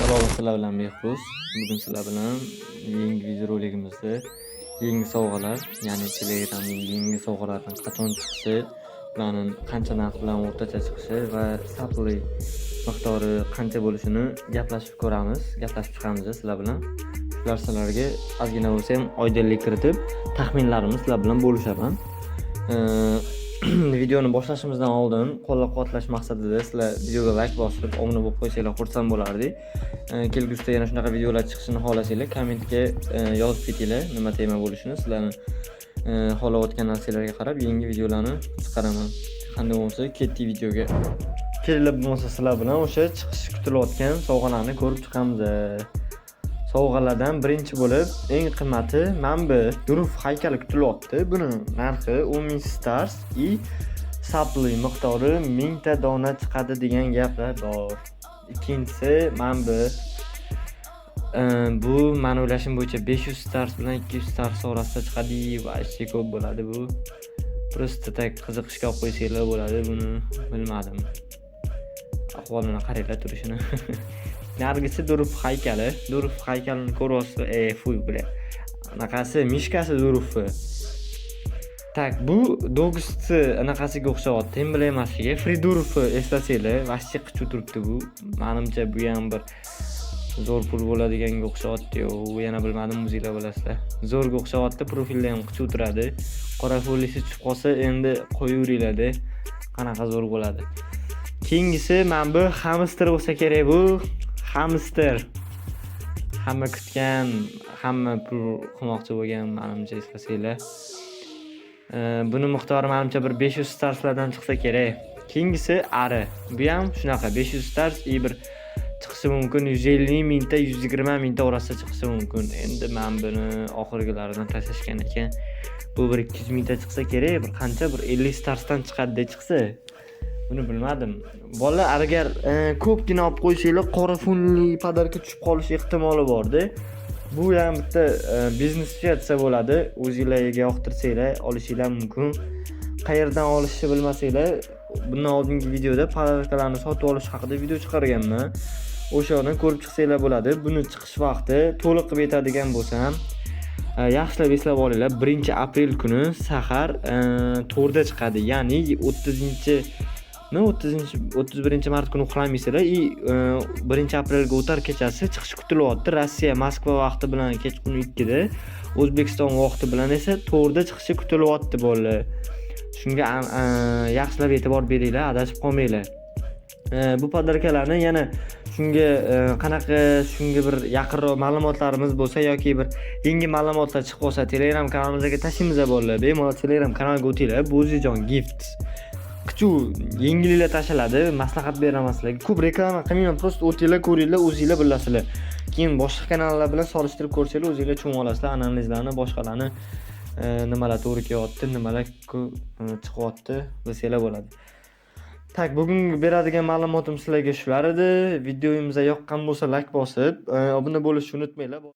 Salomat sizlar bilan Behruz. Bugun sizlar bilan yangi videorolikimizda yangi sovg'alar, ya'ni Telegramning yangi sovg'alaridan qachon chiqishi, ularning qancha narx bilan o'rtacha chiqishi va supply miqdori qancha bo'lishini gaplashib ko'ramiz, gaplashib chiqamiz sizlar bilan. Sizlarga ozgina bo'lsa ham oydinlik kiritib, taxminlarimiz sizlar bilan bo'lishaman. Videoni boshlashimizdan oldin qo'llab-quvvatlash maqsadida sizlar videoga like bosib, obuna bo'lib qo'ysanglar xursand bo'lardik. Kelgusida yana shunaqa videolar chiqishini xohlasanglar, kommentga yozib ketinglar, nima tema bo'lishini. Sizlarning xohlayotgan narsalarga qarab yangi videolarni chiqaraman. Qanday bo'lsa, ketdik videoga. Kelib bo'lmasa sizlar bilan o'sha chiqishi kutilayotgan sovg'alarni ko'rib chiqamiz. Sovg'alardan birinchi bo'lib eng qimmati Manba Durov haykali kutilyapti. Buni narxi 10,000 stars и supply miqdori 1000 ta dona chiqadi degan gaplar bor. Ikkinchisi Manba. Bu men o'ylashim bo'yicha 500 stars bilan 200 stars orasida chiqadi va ishchi ko'p bo'ladi bu. Просто tak qiziqishga olib qo'ysanglar bo'ladi, buni bilmadim. Ahvolini qaranglar turishini. Nargisi Durov haykali. Durov haykalini ko'ryapsiz. Fuy bile. Anaqasi mishkasi Durov. Tak, bu dogisi anaqasiga o'xshayapti. Embla emasligi. Fridurov eslasanglar, vashchi qichib turibdi bu. Menimcha bu ham bir zo'r pul bo'ladiganga o'xshayapti. U yana bilmadim, o'zingizlar bilasizlar. Zo'rga o'xshayapti, profilda ham qichib turadi. Qora folisi tushib qolsa, endi qo'yaveringlar-da. Qanaqa zo'r bo'ladi. Keyingisi men bu hamster bo'lsa kerak bu. Hamster. Hamma kutgan, hamma pul qilmoqchi bo'lgan, menimcha eslasanglar. Buni miqdori menimcha bir 500 starslardan chiqsa kerak. Keyingisi Ari. Bu ham shunaqa 500 stars и bir chiqishi mumkin, 150 mingta, 120 mingta orasida chiqishi mumkin. Endi men buni oxirgilaridan tashlashgan ekan. Bu bir 200 mingta chiqsa kerak, bir qancha bir 50 starsdan chiqadi chiqsa. Buni bilmadim. Bolalar agar ko'pgina olib qo'ysanglar, qora fonli podarka tushib qolish ehtimoli bor-da. Bu ham bitta biznes-versiya bo'ladi. O'zingizlarga yoqtirsanglar, olishinglar mumkin. Qayerdan olishni bilmasanglar, bundan oldingi videoda podarkalarni sotib olish haqida video chiqarganman. O'shani ko'rib chiqsanglar bo'ladi. Buni chiqish vaqti to'liq qilib aytadigan bo'lsam, yaxshilab eslab olinglar. 1-aprel kuni sahar 4 da chiqadi. Ya'ni 31 mart kuni uxlamaysizlar и 1-aprelga o'tar kechasi chiqish kutilyapti. Rossiya Moskva vaqti bilan kechqurun 2 da, O'zbekiston vaqti bilan esa 4 da chiqishi kutilyapti bolalar. Shunga yaxshilab e'tibor beringlar, adashib qolmanglar. Bu podarkalarni yana shunga shunga bir yaqinroq ma'lumotlarimiz bo'lsa yoki bir yangi ma'lumotlar chiqib qolsa Telegram kanalimizga tashlaymiz bolalar. Bemalol Telegram kanaliga o'tinglar. Bo'zijon Gift. Qichu yengilliklar tashlanadi, maslahat beraman sizlarga. Ko'p reklama qilmayman, prosta o'tinglar, ko'ringlar, o'zingizlar bilasizlar. Keyin boshqa kanallar bilan solishtirib ko'rsanglar, o'zingizlar tushunib olasizlar analizlarni, boshqalarni nimalar to'g'ri kelyapti, nimalar chiqyapti, bilsanglar bo'ladi. Tak, bugun beradigan ma'lumotim sizlarga shular edi. Videomiz yoqqan bo'lsa like bosib, obuna bo'lishni unutmanglar.